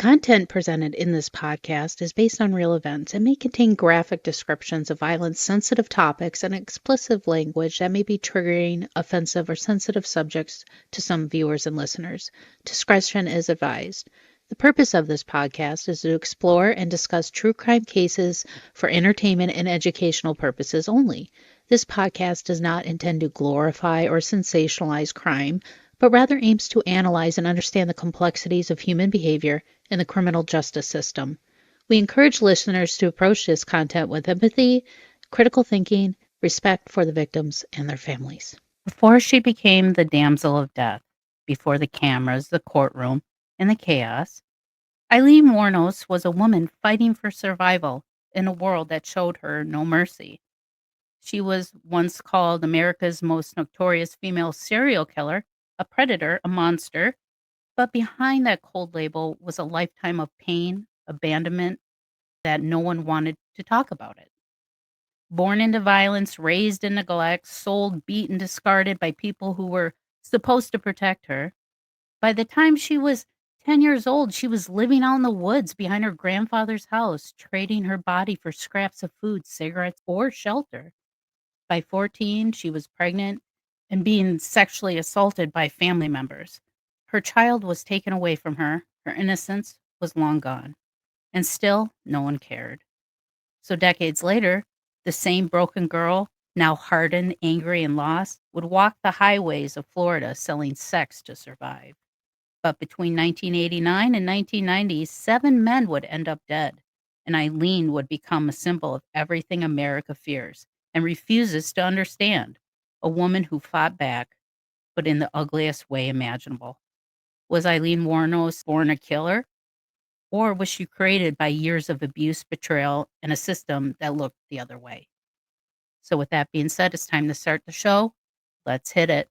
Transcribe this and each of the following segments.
content presented in this podcast is based on real events and may contain graphic descriptions of violence, sensitive topics, and explicit language that may be triggering, offensive, or sensitive subjects to some viewers and listeners. Discretion is advised. The purpose of this podcast is to explore and discuss true crime cases for entertainment and educational purposes only. This podcast does not intend to glorify or sensationalize crime, but rather aims to analyze and understand the complexities of human behavior in the criminal justice system. We encourage listeners to approach this content with empathy, critical thinking, respect for the victims and their families. Before she became the damsel of death, before the cameras, the courtroom, and the chaos, Aileen Wuornos was a woman fighting for survival in a world that showed her no mercy. She was once called America's most notorious female serial killer, a predator, a monster, but behind that cold label was a lifetime of pain, abandonment, that no one wanted to talk about it. Born into violence, raised in neglect, sold, beaten, discarded by people who were supposed to protect her. By the time she was 10 years old, she was living out in the woods behind her grandfather's house, trading her body for scraps of food, cigarettes, or shelter. By 14, she was pregnant and being sexually assaulted by family members. Her child was taken away from her. Her innocence was long gone. And still, no one cared. So decades later, the same broken girl, now hardened, angry, and lost, would walk the highways of Florida selling sex to survive. But between 1989 and 1990, 7 men would end up dead, and Aileen would become a symbol of everything America fears and refuses to understand, a woman who fought back, but in the ugliest way imaginable. Was Aileen Wuornos born a killer? Or was she created by years of abuse, betrayal, and a system that looked the other way? So with that being said, it's time to start the show. Let's hit it.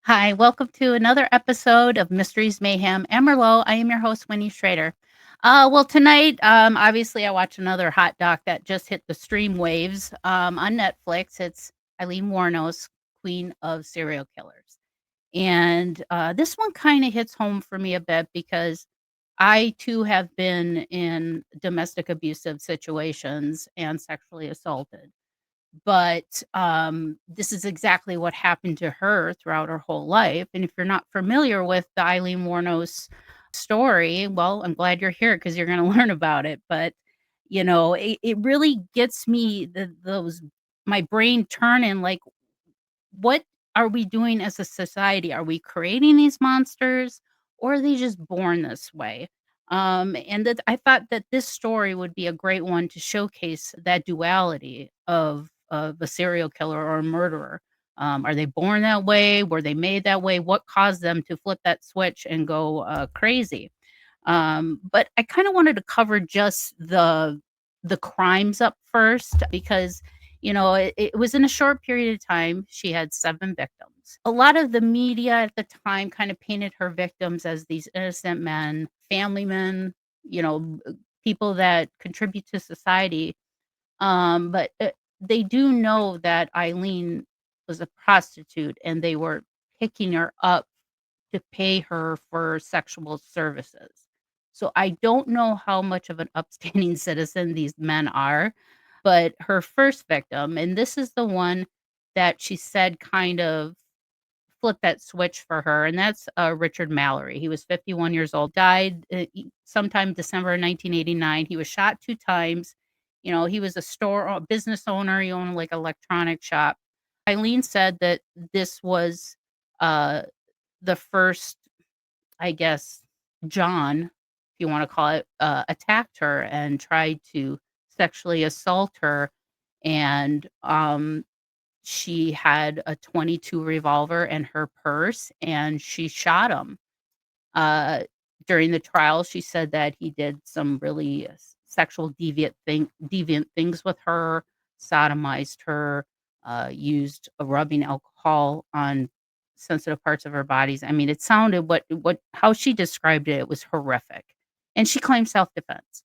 Hi, welcome to another episode of Mysteries, Mayhem, and Merlot. I am your host, Winnie Schrader. Tonight, obviously, I watched another hot doc that just hit the stream waves on Netflix. It's Aileen Wuornos, Queen of Serial Killers. And this one kind of hits home for me a bit because I, too, have been in domestic abusive situations and sexually assaulted. But this is exactly what happened to her throughout her whole life. And if you're not familiar with the Aileen Wuornos story, well, I'm glad you're here because you're going to learn about it. But it really gets me those my brain turning. Like, what are we doing as a society? Are we creating these monsters, or are they just born this way? And that I thought that this story would be a great one to showcase that duality of a serial killer or a murderer. Are they born that way? Were they made that way? What caused them to flip that switch and go crazy? But I kind of wanted to cover just the crimes up first because it was in a short period of time. She had 7 victims. A lot of the media at the time kind of painted her victims as these innocent men, family men, people that contribute to society. But they do know that Aileen was a prostitute and they were picking her up to pay her for sexual services. So I don't know how much of an upstanding citizen these men are, but her first victim, and this is the one that she said kind of flipped that switch for her, and that's Richard Mallory. He was 51 years old, died sometime December 1989. He was shot 2 times. He was a business owner. He owned like an electronic shop. Eileen said that this was uh, the first, I guess, John, if you want to call it, attacked her and tried to sexually assault her. And she had a 22 revolver in her purse and she shot him. Uh, During the trial, she said that he did some really sexual deviant things with her, sodomized her, used a rubbing alcohol on sensitive parts of her bodies. I mean, it sounded what how she described it, it was horrific. And she claimed self-defense.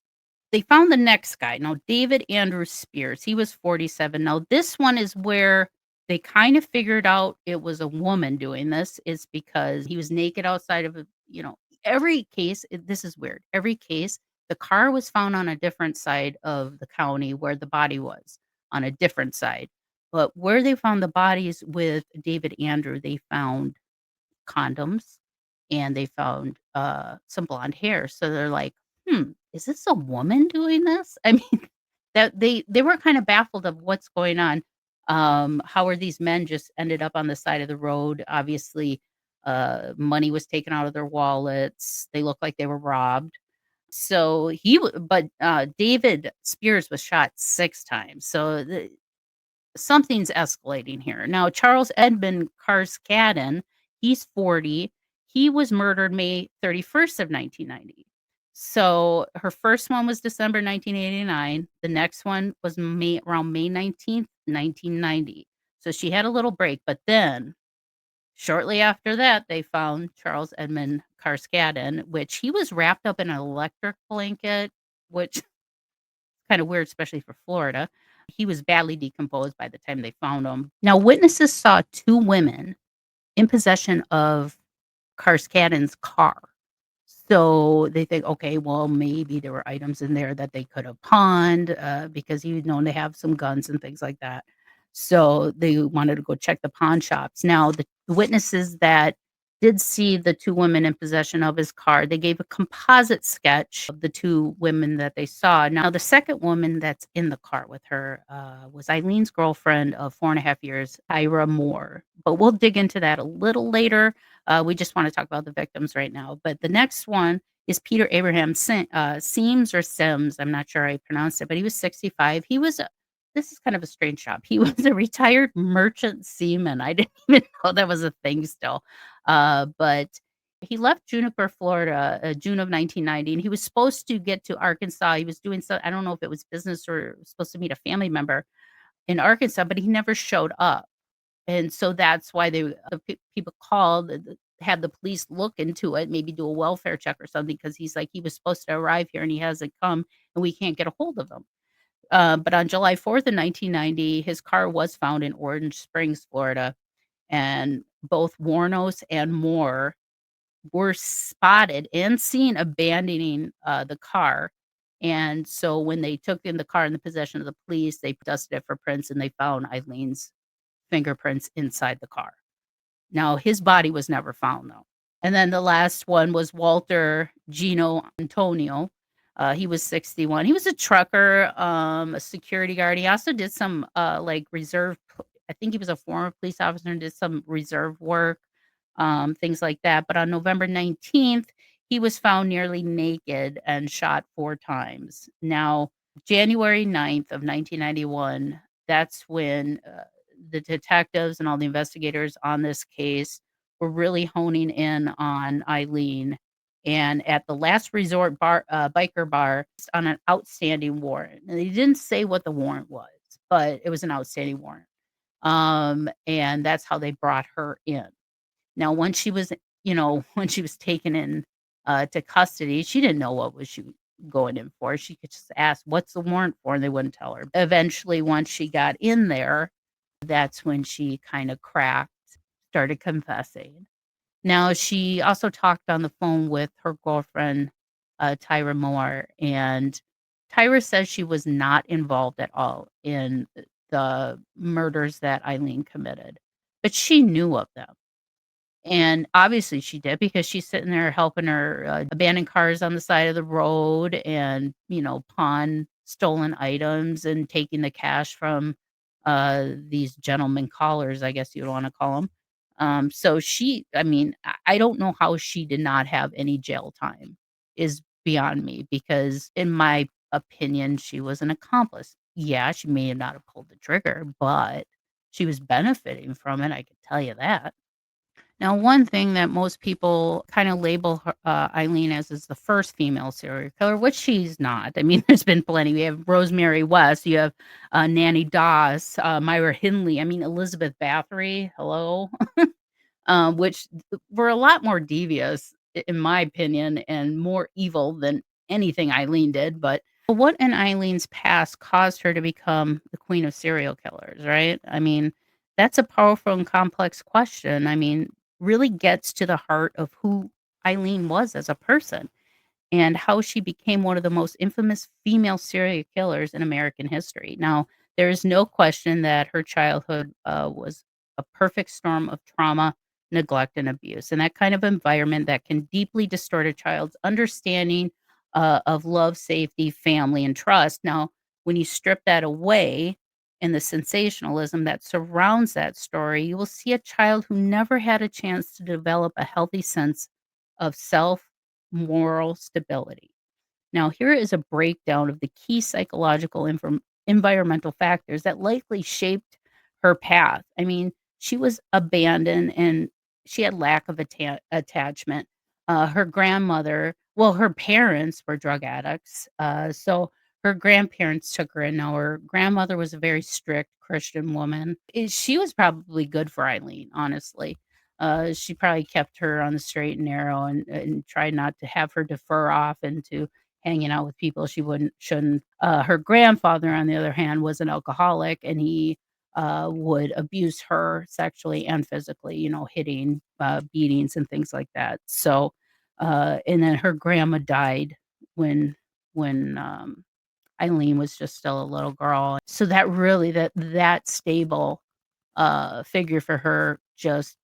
They found the next guy. Now, David Andrew Spears, he was 47. Now, this one is where they kind of figured out it was a woman doing this, is because he was naked outside of every case. This is weird. Every case, the car was found on a different side of the county where the body was, on a different side. But where they found the bodies with David Andrew, they found condoms and they found some blonde hair. So they're like, is this a woman doing this? I mean, that they were kind of baffled of what's going on. How are these men just ended up on the side of the road? Obviously, money was taken out of their wallets. They looked like they were robbed. So David Spears was shot 6 times. So something's escalating here. Now, Charles Edmund Carskadden, he's 40. He was murdered May 31st of 1990. So her first one was December 1989. The next one was around May 19th, 1990. So she had a little break, but then shortly after that, they found Charles Edmund Carskadden, which he was wrapped up in an electric blanket, which kind of weird, especially for Florida. He was badly decomposed by the time they found him. Now, witnesses saw 2 women in possession of Carskadden's car. So they think, okay, well, maybe there were items in there that they could have pawned because he was known to have some guns and things like that. So they wanted to go check the pawn shops. Now, the witnesses that did see the 2 women in possession of his car, they gave a composite sketch of the 2 women that they saw. Now, the second woman that's in the car with her was Eileen's girlfriend of 4.5 years, Tyra Moore. But we'll dig into that a little later. We just want to talk about the victims right now. But the next one is Peter Abraham Sims or Sims. I'm not sure I pronounced it, but he was 65. This is kind of a strange job. He was a retired merchant seaman. I didn't even know that was a thing still. But he left Juniper, Florida, June of 1990, and he was supposed to get to Arkansas. He was doing so, I don't know if it was business or supposed to meet a family member in Arkansas, but he never showed up. And so that's why people called, had the police look into it, maybe do a welfare check or something, because he's like, he was supposed to arrive here and he hasn't come and we can't get a hold of him. But on July 4th of 1990, his car was found in Orange Springs, Florida, and both Wuornos and Moore were spotted and seen abandoning the car. And so when they took in the car in the possession of the police, they dusted it for prints and they found Eileen's fingerprints inside the car. Now, his body was never found, though. And then the last one was Walter Gino Antonio. He was 61. He was a trucker, a security guard. He also did some like reserve. I think he was a former police officer and did some reserve work, things like that. But on November 19th, he was found nearly naked and shot 4 times. Now, January 9th of 1991, that's when the detectives and all the investigators on this case were really honing in on Aileen. And at the last resort bar, biker bar, on an outstanding warrant. And they didn't say what the warrant was, but it was an outstanding warrant. And that's how they brought her in. Now, when she was, when she was taken in to custody, she didn't know what was she going in for. She could just ask, "What's the warrant for?" And they wouldn't tell her. Eventually, once she got in there, that's when she kind of cracked, started confessing. Now, she also talked on the phone with her girlfriend, Tyra Moore, and Tyra says she was not involved at all in the murders that Aileen committed, but she knew of them. And obviously she did, because she's sitting there helping her abandon cars on the side of the road and, pawn stolen items and taking the cash from these gentlemen callers, I guess you'd want to call them. So I don't know how she did not have any jail time is beyond me because in my opinion, she was an accomplice. Yeah, she may have not have pulled the trigger, but she was benefiting from it, I can tell you that. Now, one thing that most people kind of label her, Eileen as is the first female serial killer, which she's not. I mean, there's been plenty. We have Rosemary West, you have Nanny Doss, Myra Hindley. I mean, Elizabeth Bathory. Hello, which were a lot more devious, in my opinion, and more evil than anything Eileen did. But what in Eileen's past caused her to become the queen of serial killers, right? I mean, that's a powerful and complex question. I mean, really gets to the heart of who Eileen was as a person and how she became one of the most infamous female serial killers in American history. Now, there is no question that her childhood was a perfect storm of trauma, neglect, and abuse. And that kind of environment that can deeply distort a child's understanding of love, safety, family, and trust. Now, when you strip that away and the sensationalism that surrounds that story, you will see a child who never had a chance to develop a healthy sense of self moral stability. Now, here is a breakdown of the key psychological environmental factors that likely shaped her path. I mean, she was abandoned and she had lack of attachment. Her grandmother, well, her parents were drug addicts. So her grandparents took her in. Now, her grandmother was a very strict Christian woman. She was probably good for Eileen, honestly. She probably kept her on the straight and narrow and tried not to have her defer off into hanging out with people she shouldn't. Her grandfather, on the other hand, was an alcoholic, and he would abuse her sexually and physically. You know, hitting, beatings, and things like that. So, and then her grandma died when when Eileen was just still a little girl. So that really that stable figure for her just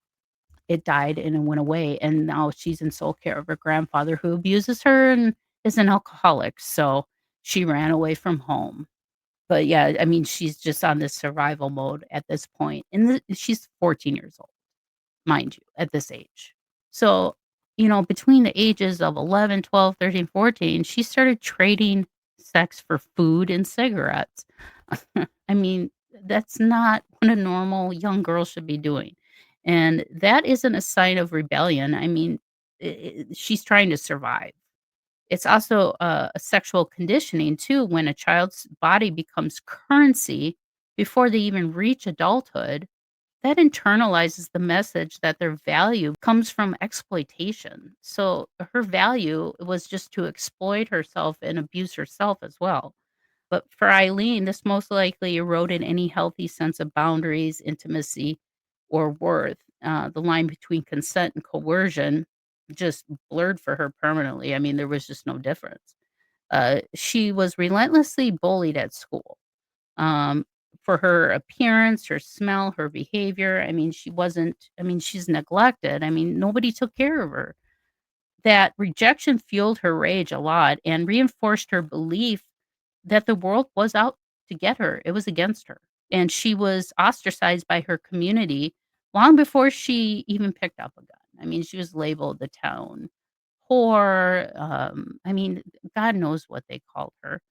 it died and it went away, and now she's in sole care of her grandfather who abuses her and is an alcoholic, so she ran away from home. But, yeah, I mean, she's just on this survival mode at this point, and she's 14 years old, mind you, at this age. So, between the ages of 11, 12, 13, 14, she started trading sex for food and cigarettes. I mean, that's not what a normal young girl should be doing. And that isn't a sign of rebellion. I mean, she's trying to survive. It's also a sexual conditioning too when a child's body becomes currency before they even reach adulthood. That internalizes the message that their value comes from exploitation. So her value was just to exploit herself and abuse herself as well. But for Eileen, this most likely eroded any healthy sense of boundaries, intimacy, or worth. The line between consent and coercion just blurred for her permanently. I mean, there was just no difference. She was relentlessly bullied at school um, for her appearance, her smell, her behavior. I mean, she's neglected. I mean, nobody took care of her. That rejection fueled her rage a lot and reinforced her belief that the world was out to get her. It was against her. And she was ostracized by her community long before she even picked up a gun. I mean, she was labeled the town whore. I mean, God knows what they called her.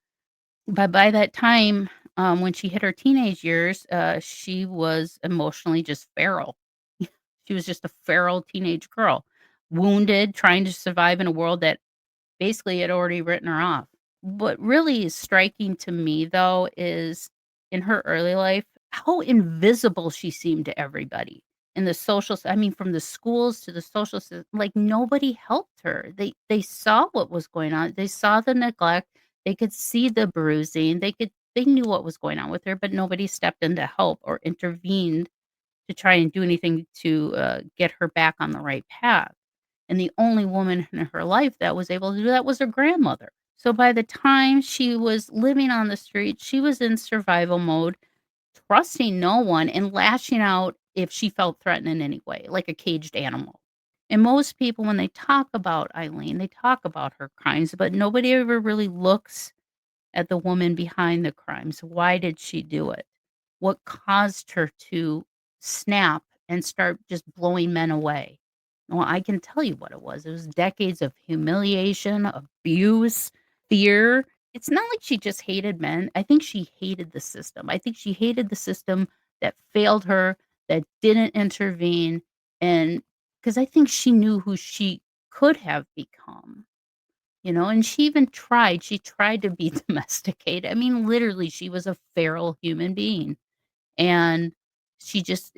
But by that time, when she hit her teenage years, she was emotionally just feral. She was just a feral teenage girl, wounded, trying to survive in a world that basically had already written her off. What really is striking to me, though, is in her early life, how invisible she seemed to everybody in the I mean, from the schools to the social system, like nobody helped her. They saw what was going on. They saw the neglect. They could see the bruising. They knew what was going on with her, but nobody stepped in to help or intervened to try and do anything to get her back on the right path. And the only woman in her life that was able to do that was her grandmother. So by the time she was living on the street, she was in survival mode, trusting no one and lashing out if she felt threatened in any way, like a caged animal. And most people, when they talk about Eileen, they talk about her crimes, but nobody ever really looks at the woman behind the crimes. Why did she do it? What caused her to snap and start just blowing men away. Well, I can tell you what it was. It was decades of humiliation, abuse, fear. It's not like she just hated men. I think she hated the system. I think she hated the system that failed her, that didn't intervene, and because I think she knew who she could have become. And she tried to be domesticated. I mean, literally, she was a feral human being. And she just,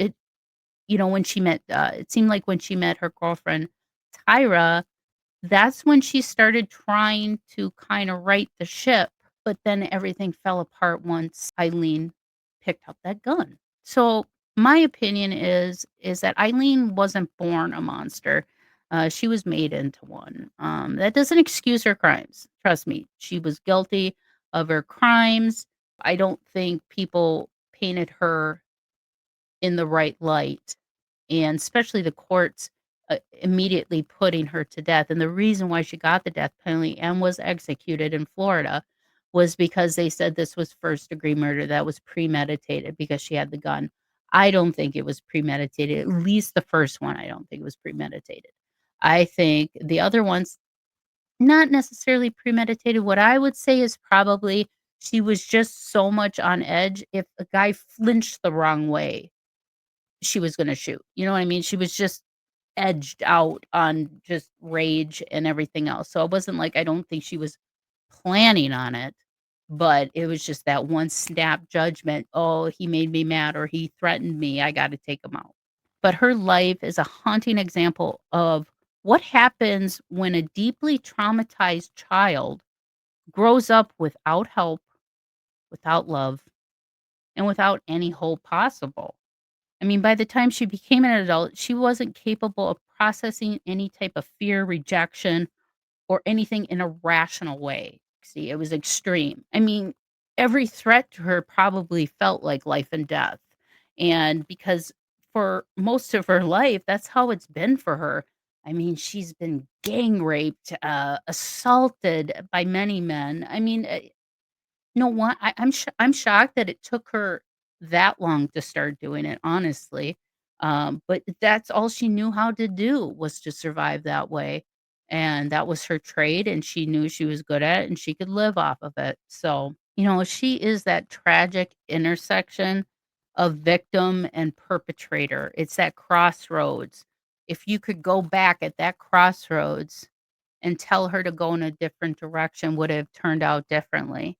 when she met, it seemed like when she met her girlfriend, Tyra, that's when she started trying to kind of right the ship. But then everything fell apart once Eileen picked up that gun. So my opinion is that Eileen wasn't born a monster. She was made into one. That doesn't excuse her crimes. Trust me, she was guilty of her crimes. I don't think people painted her in the right light, and especially the courts immediately putting her to death. And the reason why she got the death penalty and was executed in Florida was because they said this was first degree murder, that was premeditated because she had the gun. I don't think it was premeditated. At least the first one, I don't think it was premeditated. I think the other ones, not necessarily premeditated. What I would say is probably she was just so much on edge. If a guy flinched the wrong way, she was gonna shoot. You know what I mean? She was just edged out on just rage and everything else. So it wasn't like I don't think she was planning on it, but it was just that one snap judgment. Oh, he made me mad or he threatened me. I got to take him out. But her life is a haunting example of what happens when a deeply traumatized child grows up without help, without love, and without any hope possible. I mean, by the time she became an adult, she wasn't capable of processing any type of fear, rejection, or anything in a rational way. See, it was extreme. I mean, every threat to her probably felt like life and death. And because for most of her life, that's how it's been for her. I mean, she's been gang raped, assaulted by many men. I mean, no one I'm shocked that it took her that long to start doing it, honestly. But that's all she knew how to do was to survive that way, and that was her trade, and she knew she was good at it, and she could live off of it. So, she is that tragic intersection of victim and perpetrator. It's that crossroads. If you could go back at that crossroads and tell her to go in a different direction, would have turned out differently.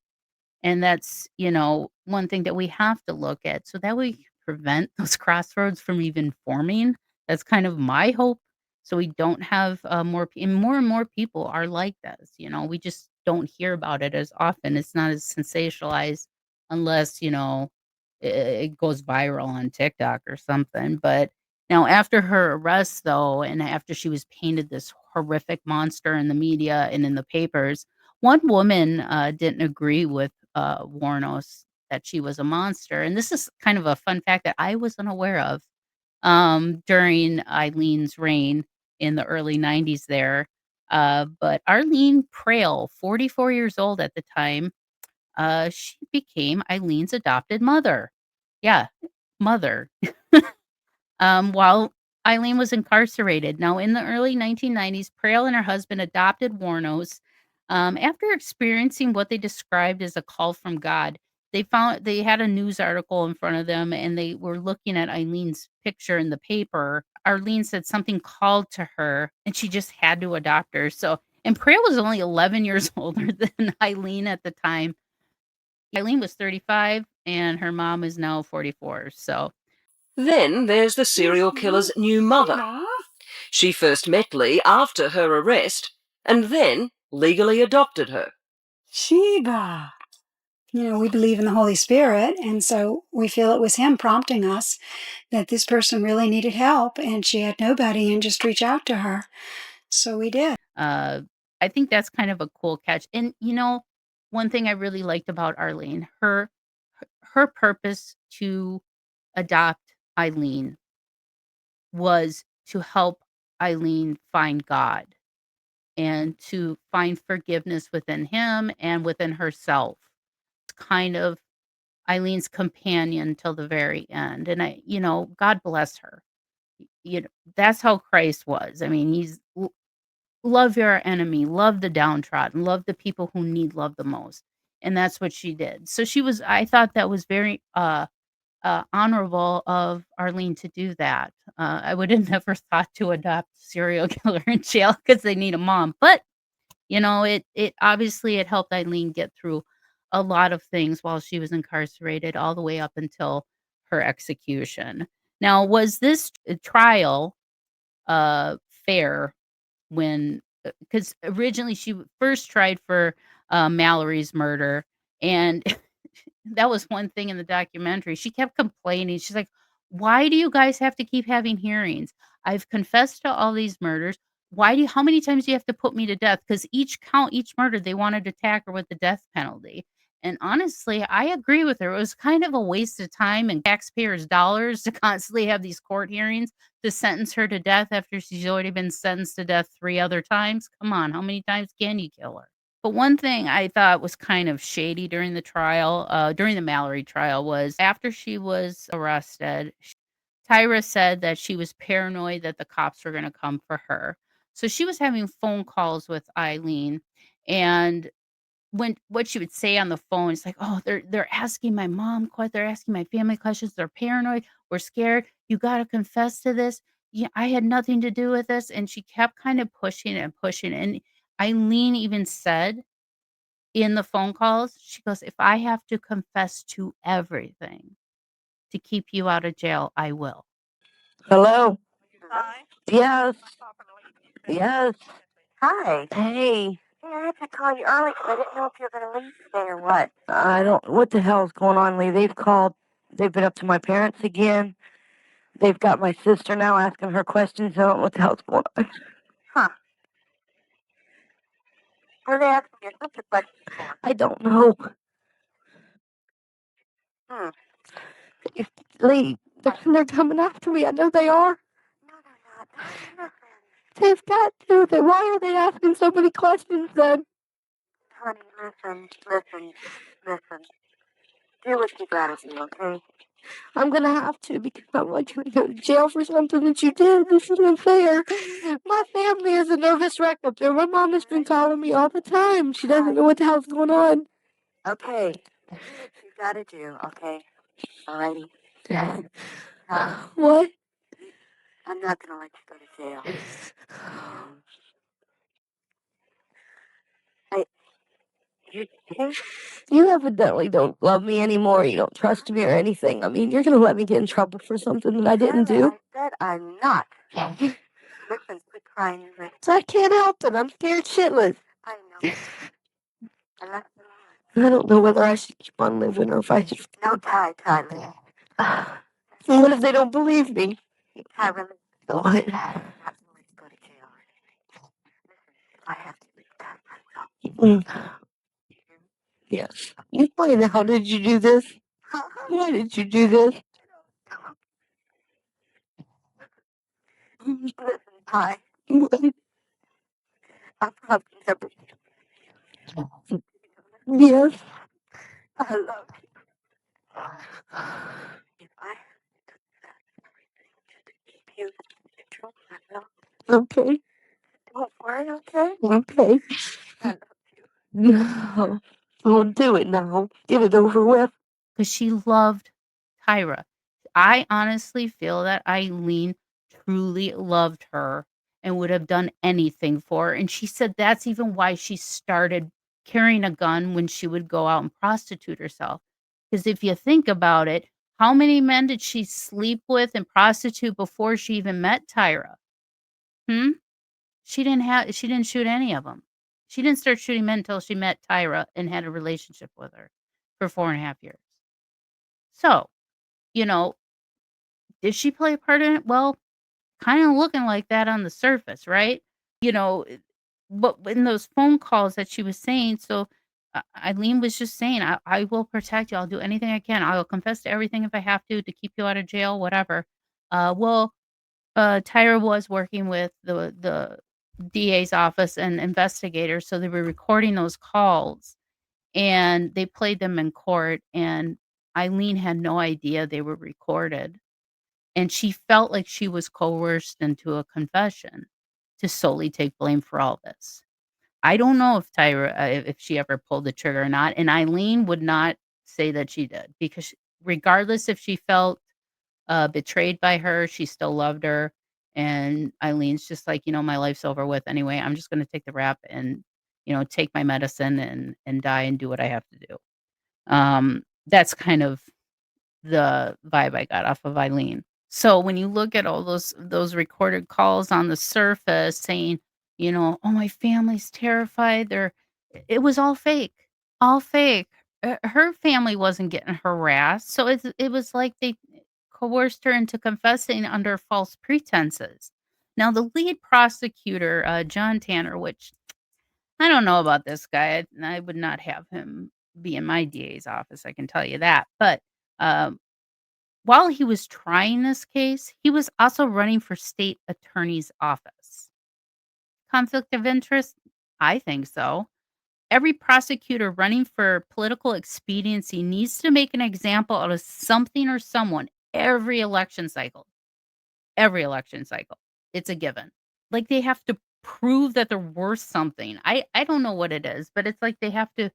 And that's, one thing that we have to look at so that we prevent those crossroads from even forming. That's kind of my hope. So we don't have and more people are like this. We just don't hear about it as often. It's not as sensationalized unless, it goes viral on TikTok or something. But now, after her arrest, though, and after she was painted this horrific monster in the media and in the papers, one woman didn't agree with Wuornos that she was a monster, and this is kind of a fun fact that I was unaware of during Eileen's reign in the early '90s there. But Arlene Prail, 44 years old at the time, she became Eileen's adopted mother. Yeah, mother. While Eileen was incarcerated. Now, in the early 1990s, Prail and her husband adopted Wuornos. After experiencing what they described as a call from God, they had a news article in front of them and they were looking at Eileen's picture in the paper. Arlene said something called to her and she just had to adopt her. So, and Prail was only 11 years older than Eileen at the time. Eileen was 35 and her mom is now 44. So, then there's the serial killer's new mother. She first met Lee after her arrest and then legally adopted her. Sheba. We believe in the Holy Spirit, and so we feel it was him prompting us that this person really needed help, and she had nobody, and just reach out to her. So we did. I think that's kind of a cool catch. And one thing I really liked about Arlene, her purpose to adopt Eileen was to help Eileen find God and to find forgiveness within him and within herself. It's kind of Eileen's companion till the very end. And God bless her. that's how Christ was. I mean, he's love your enemy, love the downtrodden, love the people who need love the most. And that's what she did. So I thought that was very honorable of Arlene to do that. I would have never thought to adopt a serial killer in jail because they need a mom. But it obviously it helped Eileen get through a lot of things while she was incarcerated, all the way up until her execution. Now, was this trial fair when because originally she first tried for Mallory's murder, and that was one thing in the documentary. She kept complaining. She's like, "Why do you guys have to keep having hearings? I've confessed to all these murders. How many times do you have to put me to death? Because each count, each murder, they wanted to attack her with the death penalty." And honestly, I agree with her. It was kind of a waste of time and taxpayers' dollars to constantly have these court hearings to sentence her to death after she's already been sentenced to death 3 other times. Come on, how many times can you kill her? But one thing I thought was kind of shady during the trial, during the Mallory trial, was after she was arrested, Tyra said that she was paranoid that the cops were going to come for her. So she was having phone calls with Eileen, and what she would say on the phone is like, "Oh, they're asking my mom they're asking my family questions. They're paranoid. We're scared. You got to confess to this. Yeah, I had nothing to do with this." And she kept kind of pushing and pushing. And Eileen even said in the phone calls, she goes, "If I have to confess to everything to keep you out of jail, I will." Hello? Yes. Yes. Hi. Hey. Hey, I had to call you early 'cause I didn't know if you were going to leave today or what. I don't. What the hell's going on, Lee? They've called. They've been up to my parents again. They've got my sister now asking her questions. I don't know what the hell's going on. Huh. What are they asking you such a question for? I don't know. Hmm. Lee, they're coming after me. I know they are. No, they're not. Listen, They've got to. Why are they asking so many questions then? honey, listen. Do what you gotta do, okay? I'm gonna have to because I'm like gonna go to jail for something that you did. This isn't fair. My family is a nervous wreck up there. My mom has been calling me all the time. She doesn't know what the hell's going on. Okay. You gotta do, okay? Alrighty? What? I'm not gonna let you go to jail. You evidently don't love me anymore. You don't trust me or anything. I mean, you're gonna let me get in trouble for something that I didn't do. I said I'm not. Listen, quit crying. So I can't help it. I'm scared shitless. I know. I left the I don't know whether I should keep on living or if I should. No, Tyler. What if they don't believe me? Tyler, What? I'm not gonna let you go to jail. I have to leave that. Yes. Why the hell did you do this? Why did you do this? Listen, Ty, What? I probably never. Yes. I love you. If I could just to keep you neutral, I will. Okay. Don't worry, okay? Okay. I love you. No. Don't do it now. Get it over with. Because she loved Tyra. I honestly feel that Eileen truly loved her and would have done anything for her. And she said that's even why she started carrying a gun when she would go out and prostitute herself. Because if you think about it, how many men did she sleep with and prostitute before she even met Tyra? Hmm? She didn't shoot any of them. She didn't start shooting men until she met Tyra and had a relationship with her for 4.5 years. So, you know, did she play a part in it? Well, kind of looking like that on the surface, right? You know, but in those phone calls that she was saying, so Eileen was just saying, I will protect you. I'll do anything I can. I'll confess to everything if I have to keep you out of jail, whatever. Well, Tyra was working with the DA's office and investigators, so they were recording those calls and they played them in court. And Eileen had no idea they were recorded. and she felt like she was coerced into a confession to solely take blame for all this. I don't know if Tyra if she ever pulled the trigger or not, and Eileen would not say that she did because regardless if she felt betrayed by her, she still loved her. And Eileen's just like, my life's over with anyway. I'm just going to take the rap and, take my medicine and die and do what I have to do. That's kind of the vibe I got off of Eileen. So when you look at all those recorded calls on the surface saying, "Oh, my family's terrified," it was all fake, all fake. Her family wasn't getting harassed, so it was like they coerced her into confessing under false pretenses. Now, the lead prosecutor, John Tanner, which I don't know about this guy, I would not have him be in my DA's office, I can tell you that. But um, while he was trying this case, he was also running for state attorney's office. Conflict of interest? I think so. Every prosecutor running for political expediency needs to make an example out of something or someone every election cycle. Every election cycle. It's a given. Like, they have to prove that they're worth something. I don't know what it is, but it's like they have to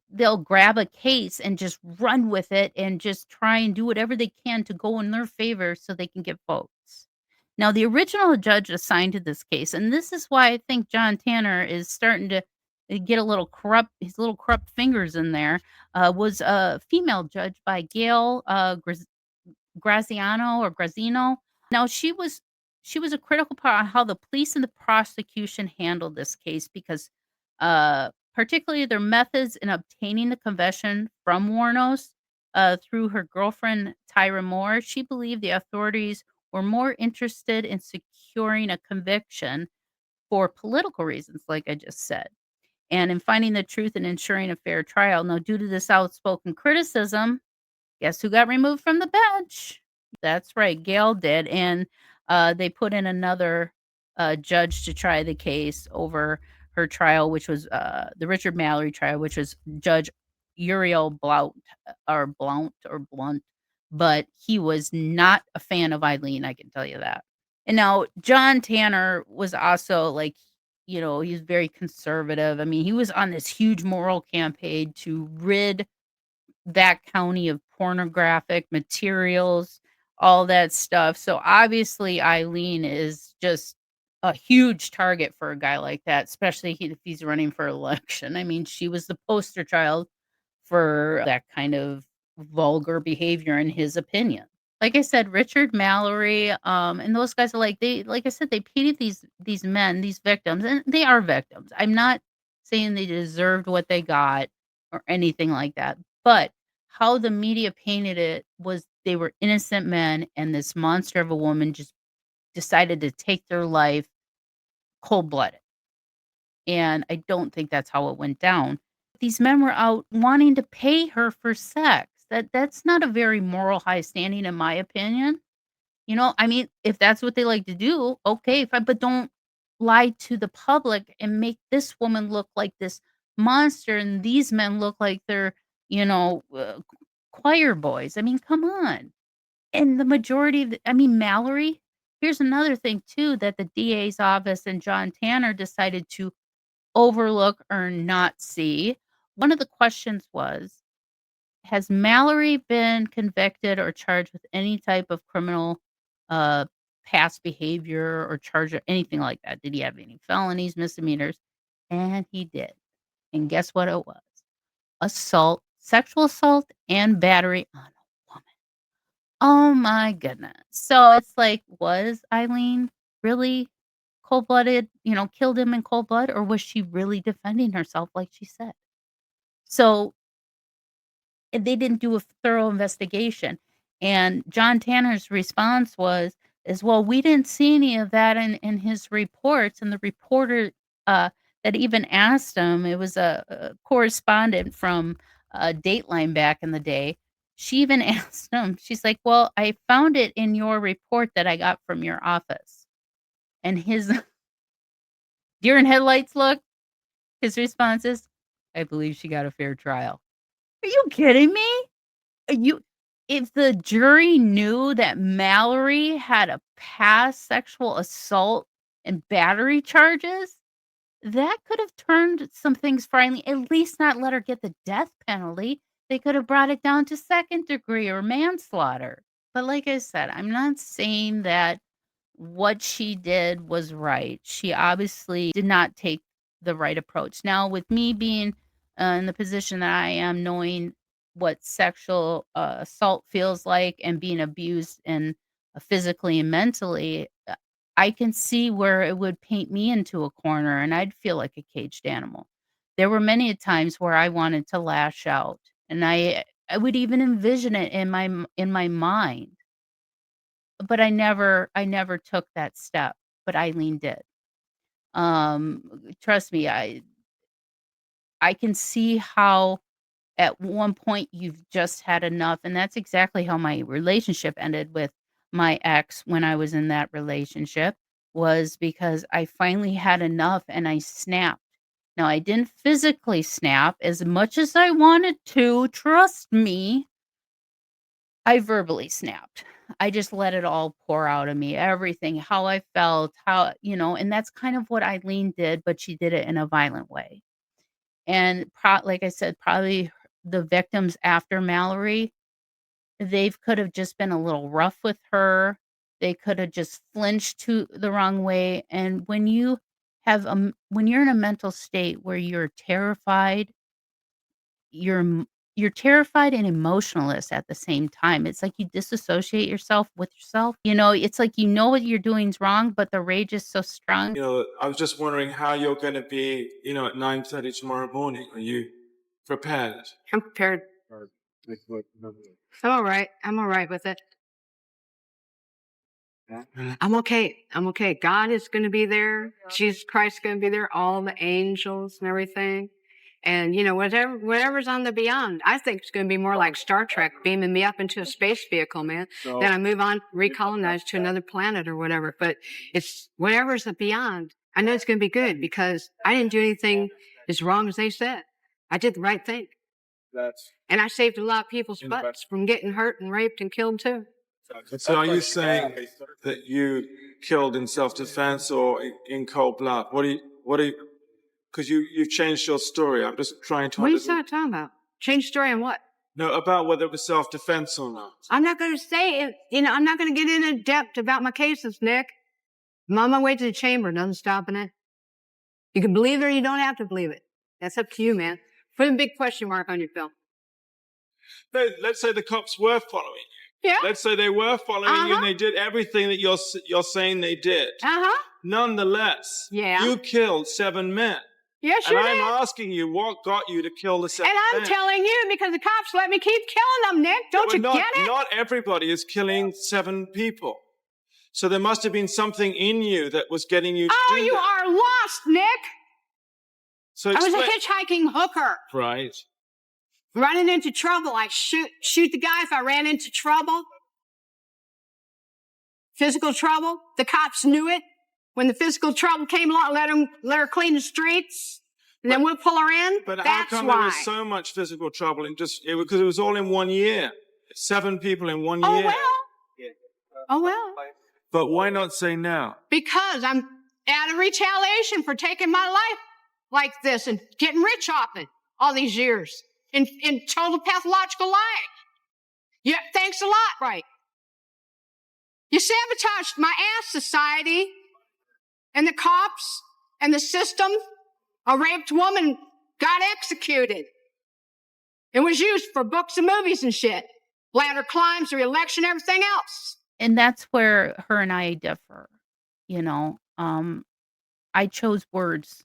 they'll grab a case and just run with it and just try and do whatever they can to go in their favor so they can get votes. Now, the original judge assigned to this case, and this is why I think John Tanner is starting to get a little corrupt, his little corrupt fingers in there, was a female judge by Gail Graziano or Grazino. Now she was a critical part on how the police and the prosecution handled this case because particularly their methods in obtaining the confession from Wuornos through her girlfriend Tyra Moore. She believed the authorities were more interested in securing a conviction for political reasons, like I just said, and in finding the truth and ensuring a fair trial. Now, due to this outspoken criticism, guess who got removed from the bench? That's right, Gail did, and, they put in another, judge to try the case over her trial, which was, the Richard Mallory trial, which was Judge Uriel Blount, but he was not a fan of Eileen, I can tell you that. And now John Tanner was also, like, he's very conservative. I mean, he was on this huge moral campaign to rid that county of pornographic materials, all that stuff. So obviously Eileen is just a huge target for a guy like that, especially if he's running for election. I mean, she was the poster child for that kind of vulgar behavior in his opinion. Like I said, Richard Mallory, and those guys are like I said, they painted these men, these victims, and they are victims. I'm not saying they deserved what they got or anything like that. But how the media painted it was they were innocent men and this monster of a woman just decided to take their life cold-blooded. And I don't think that's how it went down. These men were out wanting to pay her for sex. That's not a very moral high standing in my opinion. I mean, if that's what they like to do, okay, fine, but don't lie to the public and make this woman look like this monster and these men look like they're, choir boys. I mean, come on. And the majority of Mallory, here's another thing too that the DA's office and John Tanner decided to overlook or not see. One of the questions was, has Mallory been convicted or charged with any type of criminal uh, past behavior or charge or anything like that? Did he have any felonies, misdemeanors? And he did. And guess what it was? Assault, sexual assault, and battery on a woman. Oh my goodness. So it's like, was Eileen really cold blooded, killed him in cold blood, or was she really defending herself like she said? So and they didn't do a thorough investigation. And John Tanner's response well, we didn't see any of that in his reports. And the reporter that even asked him, it was a correspondent from Dateline back in the day. She even asked him, she's like, well, I found it in your report that I got from your office. And his deer in headlights look, his response is, I believe she got a fair trial. Are you kidding me? You if the jury knew that Mallory had a past sexual assault and battery charges, that could have turned some things for Eileen, at least not let her get the death penalty. They could have brought it down to second degree or manslaughter. But like I said, I'm not saying that what she did was right. She obviously did not take the right approach. Now, with me being in the position that I am, knowing what sexual assault feels like and being abused and physically and mentally, I can see where it would paint me into a corner and I'd feel like a caged animal. There were many times where I wanted to lash out, and I would even envision it in my mind, but I never took that step, but Eileen did. Trust me, I can see how at one point you've just had enough, and that's exactly how my relationship ended with my ex when I was in that relationship, was because I finally had enough and I snapped. Now, I didn't physically snap as much as I wanted to, trust me. I verbally snapped. I just let it all pour out of me, everything, how I felt, and that's kind of what Eileen did, but she did it in a violent way. And like I said, probably the victims after Mallory, they could have just been a little rough with her. They could have just flinched to the wrong way. And when you're in a mental state where you're terrified, you're terrified and emotionless at the same time. It's like you disassociate yourself with yourself. It's like you know what you're doing is wrong, but the rage is so strong. I was just wondering how you're going to be, at 9:30 tomorrow morning. Are you prepared? I'm prepared. I'm all right. I'm all right with it. I'm okay. I'm okay. God is going to be there. Jesus Christ is going to be there. All the angels and everything. And, whatever's on the beyond, I think it's going to be more like Star Trek beaming me up into a space vehicle, man. Then I move on, recolonize to another planet or whatever. But it's whatever's the beyond. I know it's going to be good because I didn't do anything as wrong as they said. I did the right thing. And I saved a lot of people's butts from getting hurt and raped and killed too. So are you saying that you killed in self-defense or in cold blood? What do you, because you've changed your story. I'm just trying to What are you understand. talking about? Change story on what? No, about whether it was self-defense or not. I'm not going to say it. I'm not going to get into depth about my cases, Nick. I'm on my way to the chamber. Nothing stopping it. You can believe it or you don't have to believe it. That's up to you, man. Put a big question mark on your film. Let's say the cops were following you. Yeah. Let's say they were following you and they did everything that you're saying they did. Nonetheless, you killed 7 men. Yes, and I'm asking you, what got you to kill the 7 men? And I'm telling you because the cops let me keep killing them, Nick. Don't you get it? Not everybody is killing 7 people. So there must have been something in you that was getting you to do you that. are lost, Nick. So I was a hitchhiking hooker. Right. Running into trouble. I shoot the guy if I ran into trouble. Physical trouble. The cops knew it. When the physical trouble came along, let her clean the streets, and then we'll pull her in. But that's how come why. there was so much physical trouble because it was all in 1 year? 7 people in 1 year. Oh well. But why not say now? Because I'm out of retaliation for taking my life like this and getting rich off it all these years in total pathological lies. Yeah, thanks a lot, right? You sabotaged my ass, society, and the cops, and the system. A raped woman got executed. It was used for books and movies and shit. Ladder climbs, the election, everything else. And that's where her and I differ. I chose words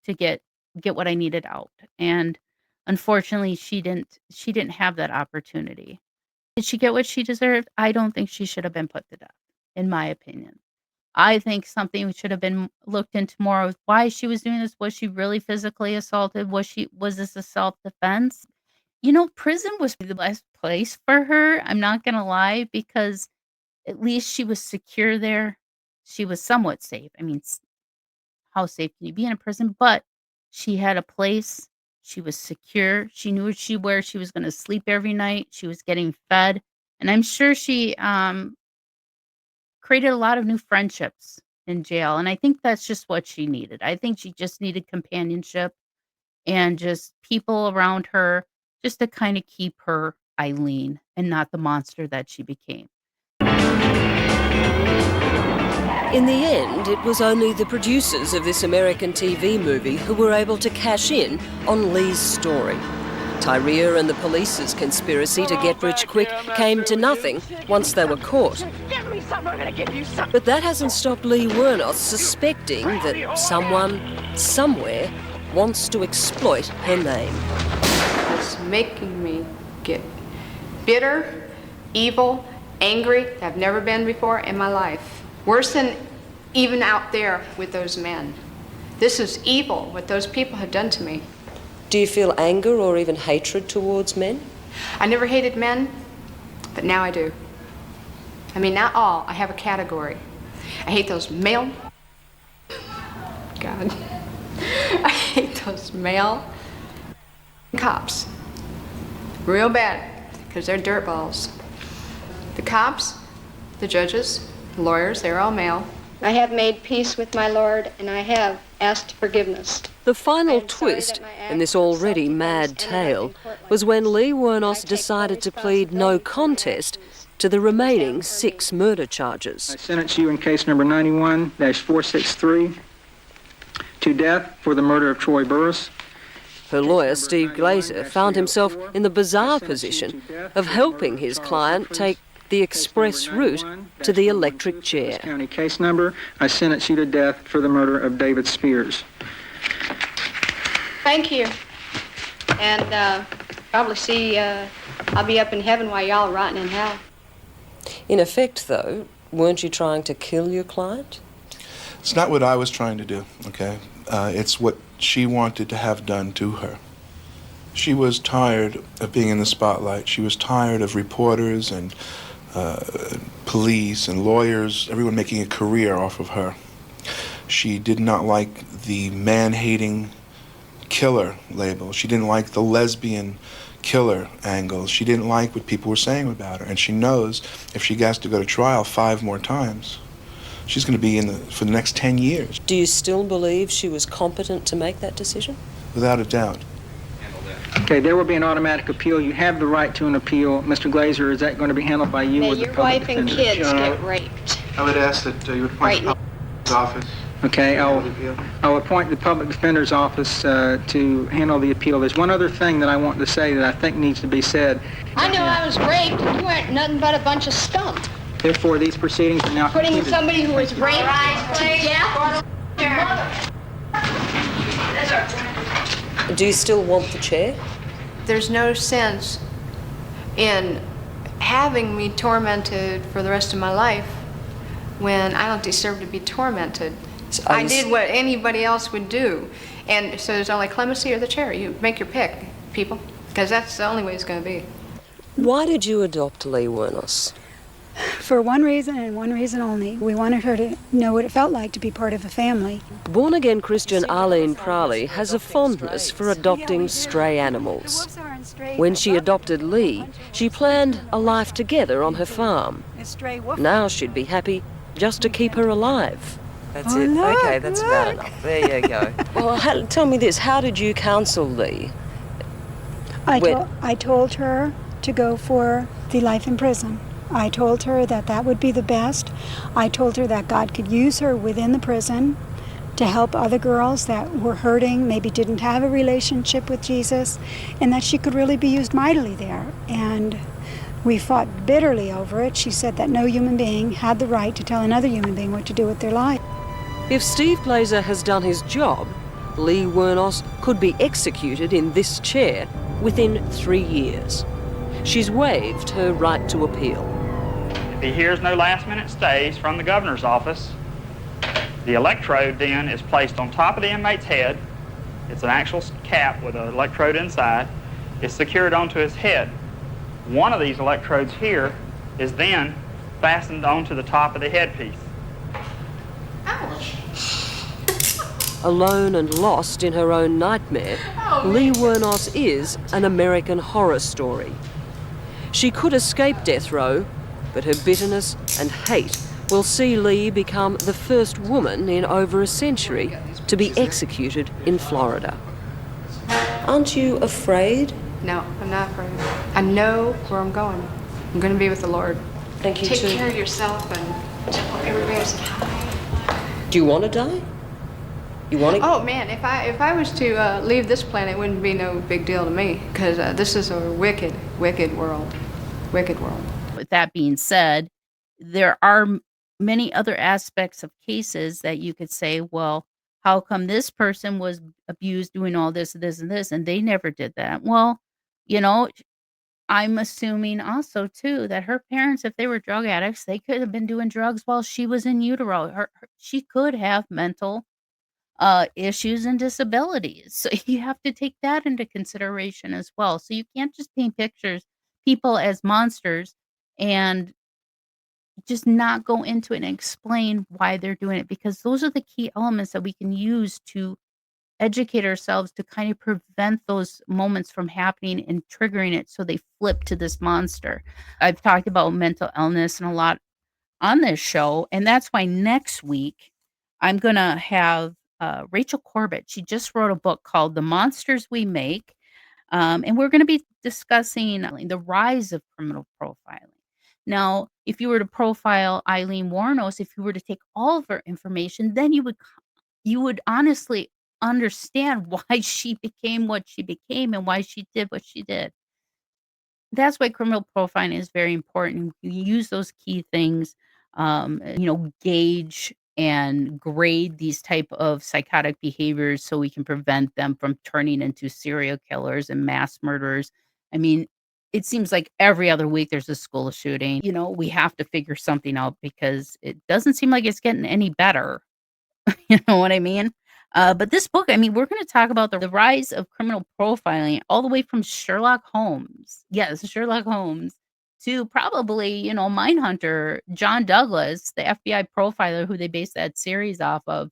to get what I needed out. And unfortunately, she didn't have that opportunity. Did she get what she deserved? I don't think she should have been put to death, in my opinion. I think something should have been looked into more of why she was doing this. Was she really physically assaulted? Was this a self-defense? Prison was the best place for her. I'm not going to lie, because at least she was secure there. She was somewhat safe. I mean, how safe can you be in a prison? But she had a place She was secure. She knew where she was going to sleep every night. She was getting fed. And I'm sure she created a lot of new friendships in jail. And I think that's just what she needed. I think she just needed companionship and just people around her just to kind of keep her Aileen and not the monster that she became. In the end, it was only the producers of this American TV movie who were able to cash in on Lee's story. Tyria and the police's conspiracy to get rich quick came to nothing once they were caught. But that hasn't stopped Lee Wuornos suspecting that someone, somewhere, wants to exploit her name. It's making me get bitter, evil, angry. I've never been before in my life. Worse than even out there with those men. This is evil, what those people have done to me. Do you feel anger or even hatred towards men? I never hated men, but now I do. I mean, not all. I have a category. I hate those male... God. I hate those male cops. Real bad, because they're dirtballs. The cops, the judges, the lawyers, they're all male. I have made peace with my Lord, and I have asked forgiveness. The final twist in this already mad tale was when Lee Wuornos decided to plead no contest to the remaining 6 murder charges. I sentence you in case number 91-463 to death for the murder of Troy Burris. Her lawyer, Steve Glazer, found himself in the bizarre position of helping his client take the express route to the electric chair. County case number, I sentence you to death for the murder of David Spears. Thank you. And probably see, I'll be up in heaven while y'all are rotting in hell. In effect, though, weren't you trying to kill your client? It's not what I was trying to do, okay? It's what she wanted to have done to her. She was tired of being in the spotlight. She was tired of reporters and police and lawyers, everyone making a career off of her. She did not like the man-hating killer label. She didn't like the lesbian killer angle. She didn't like what people were saying about her. And she knows if she gets to go to trial 5 more times, she's going to be for the next 10 years. Do you still believe she was competent to make that decision? Without a doubt. Okay, there will be an automatic appeal. You have the right to an appeal. Mr. Glazer, is that going to be handled by you May or the your public wife and defender? kids get raped. I would ask that you would appoint the public office. Okay, I'll appoint the public defender's office to handle the appeal. There's one other thing that I want to say that I think needs to be said. I know I was raped. You weren't nothing but a bunch of scum. Therefore, these proceedings are now Putting concluded. somebody who was raped to death. Do you still want the chair? There's no sense in having me tormented for the rest of my life when I don't deserve to be tormented. So I did what anybody else would do. And so there's only clemency or the chair. You make your pick, people, because that's the only way it's going to be. Why did you adopt Lee Wuornos? For one reason and one reason only. We wanted her to know what it felt like to be part of a family. Born-again Christian Aileen Wuornos has a fondness for adopting stray animals. When she adopted Lee, she planned a life together on her farm. Now she'd be happy just to keep her alive. That's it. Okay, that's about enough. There you go. Well, tell me this, how did you counsel Lee? I told her to go for the life in prison. I told her that that would be the best. I told her that God could use her within the prison to help other girls that were hurting, maybe didn't have a relationship with Jesus, and that she could really be used mightily there. And we fought bitterly over it. She said that no human being had the right to tell another human being what to do with their life. If Steve Glazer has done his job, Lee Wuornos could be executed in this chair within 3 years. She's waived her right to appeal. If he hears no last-minute stays from the governor's office, the electrode then is placed on top of the inmate's head. It's an actual cap with an electrode inside. It's secured onto his head. One of these electrodes here is then fastened onto the top of the headpiece. Ouch. Alone and lost in her own nightmare, Lee Wuornos is an American horror story. She could escape death row, but her bitterness and hate will see Lee become the first woman in over a century to be executed in Florida. Aren't you afraid? No, I'm not afraid. I know where I'm going. I'm going to be with the Lord. Thank you, Take too. care of yourself and tell everybody else hi. Do you want to die? You want to? Oh man, if I was to leave this planet, it wouldn't be no big deal to me, because this is a wicked, wicked world. Wicked world. With that being said, there are many other aspects of cases that you could say, well, how come this person was abused doing all this, this, and this, and they never did that? Well, you know, I'm assuming also too that her parents, if they were drug addicts, they could have been doing drugs while she was in utero. She could have mental issues and disabilities. So you have to take that into consideration as well. So you can't just paint people as monsters and just not go into it and explain why they're doing it, because those are the key elements that we can use to educate ourselves to kind of prevent those moments from happening and triggering it so they flip to this monster. I've talked about mental illness and a lot on this show, and that's why next week I'm going to have Rachel Corbett. She just wrote a book called The Monsters We Make, and we're going to be discussing the rise of criminal profiling. Now, if you were to profile Aileen Wuornos, if you were to take all of her information, then you would honestly understand why she became what she became and why she did what she did. That's why criminal profiling is very important. You use those key things, gauge and grade these type of psychotic behaviors so we can prevent them from turning into serial killers and mass murderers. I mean, it seems like every other week there's a school shooting. We have to figure something out because it doesn't seem like it's getting any better. You know what I mean? But this book, I mean, we're going to talk about the rise of criminal profiling all the way from Sherlock Holmes. Yes, Sherlock Holmes to probably, Mindhunter, John Douglas, the FBI profiler who they based that series off of,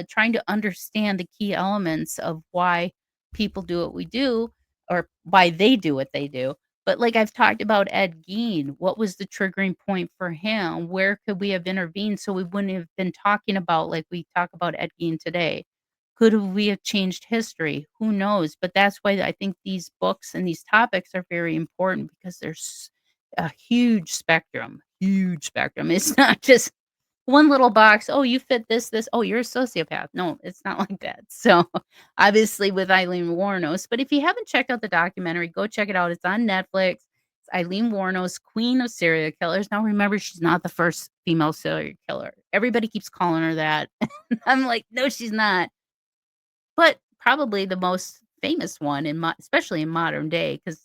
trying to understand the key elements of why people do what we do or why they do what they do. But like I've talked about Ed Gein, what was the triggering point for him? Where could we have intervened so we wouldn't have been talking about like we talk about Ed Gein today? Could we have changed history? Who knows? But that's why I think these books and these topics are very important because there's a huge spectrum. Huge spectrum. It's not just one little box. Oh, you fit this. Oh, you're a sociopath. No, it's not like that. So obviously with Aileen Wuornos, but if you haven't checked out the documentary, go check it out. It's on Netflix. It's Aileen Wuornos, Queen of Serial Killers. Now remember, she's not the first female serial killer. Everybody keeps calling her that. I'm like, no, she's not. But probably the most famous one, especially in modern day, because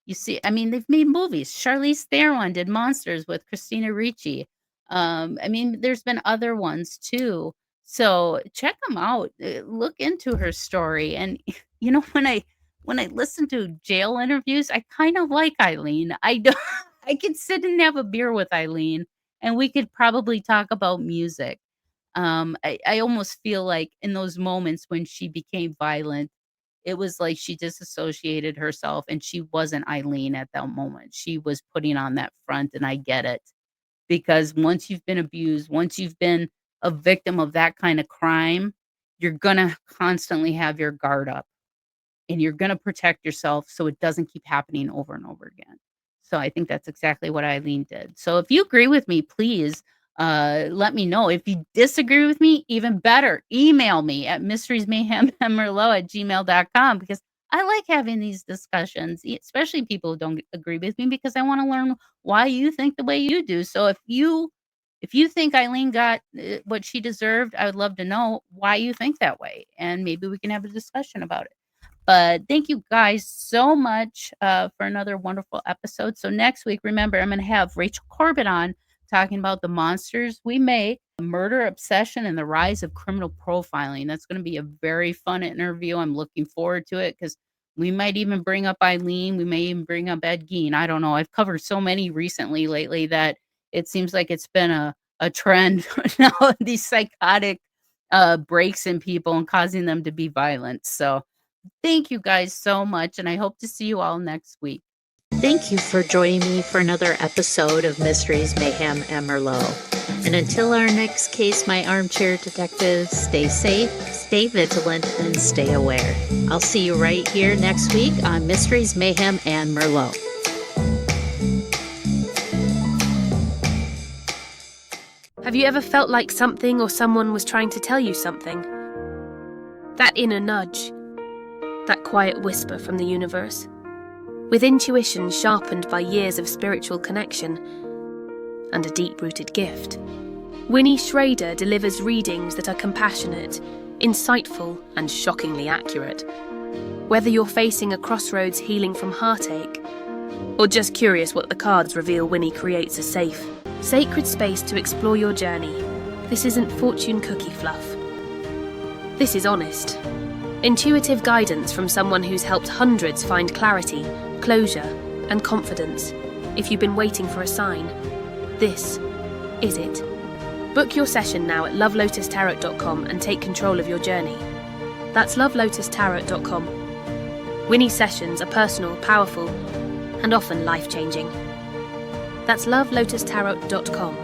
you see, I mean, they've made movies. Charlize Theron did Monsters with Christina Ricci. I mean, there's been other ones too. So check them out. Look into her story. And when I listen to jail interviews, I kind of like Aileen. I don't. I could sit and have a beer with Aileen, and we could probably talk about music. I almost feel like in those moments when she became violent, it was like she disassociated herself and she wasn't Aileen at that moment. She was putting on that front, and I get it. Because once you've been abused, once you've been a victim of that kind of crime, you're gonna constantly have your guard up and you're gonna protect yourself so it doesn't keep happening over and over again. So I think that's exactly what Aileen did. So if you agree with me, please let me know. If you disagree with me, even better, email me at mysteriesmayhemmerlow@gmail.com because I like having these discussions, especially people who don't agree with me, because I want to learn why you think the way you do. So if you think Aileen got what she deserved, I would love to know why you think that way, and maybe we can have a discussion about it. But thank you guys so much for another wonderful episode. So next week, remember, I'm going to have Rachel Corbett on talking about the monsters we make, murder obsession, and the rise of criminal profiling. That's going to be a very fun interview. I'm looking forward to it because we might even bring up Aileen. We may even bring up Ed Gein. I don't know. I've covered so many recently lately that it seems like it's been a trend now, these psychotic breaks in people and causing them to be violent. So thank you guys so much, and I hope to see you all next week. Thank you for joining me for another episode of Mysteries, Mayhem, and Merlot. And until our next case, my armchair detectives, stay safe, stay vigilant, and stay aware. I'll see you right here next week on Mysteries, Mayhem, and Merlot. Have you ever felt like something or someone was trying to tell you something? That inner nudge, that quiet whisper from the universe, with intuition sharpened by years of spiritual connection and a deep-rooted gift. Winnie Schrader delivers readings that are compassionate, insightful, and shockingly accurate. Whether you're facing a crossroads healing from heartache, or just curious what the cards reveal, Winnie creates a safe, sacred space to explore your journey. This isn't fortune cookie fluff. This is honest, intuitive guidance from someone who's helped hundreds find clarity, closure, and confidence. If you've been waiting for a sign, this is it. Book your session now at lovelotustarot.com and take control of your journey. That's lovelotustarot.com. Winnie's sessions are personal, powerful, and often life-changing. That's lovelotustarot.com.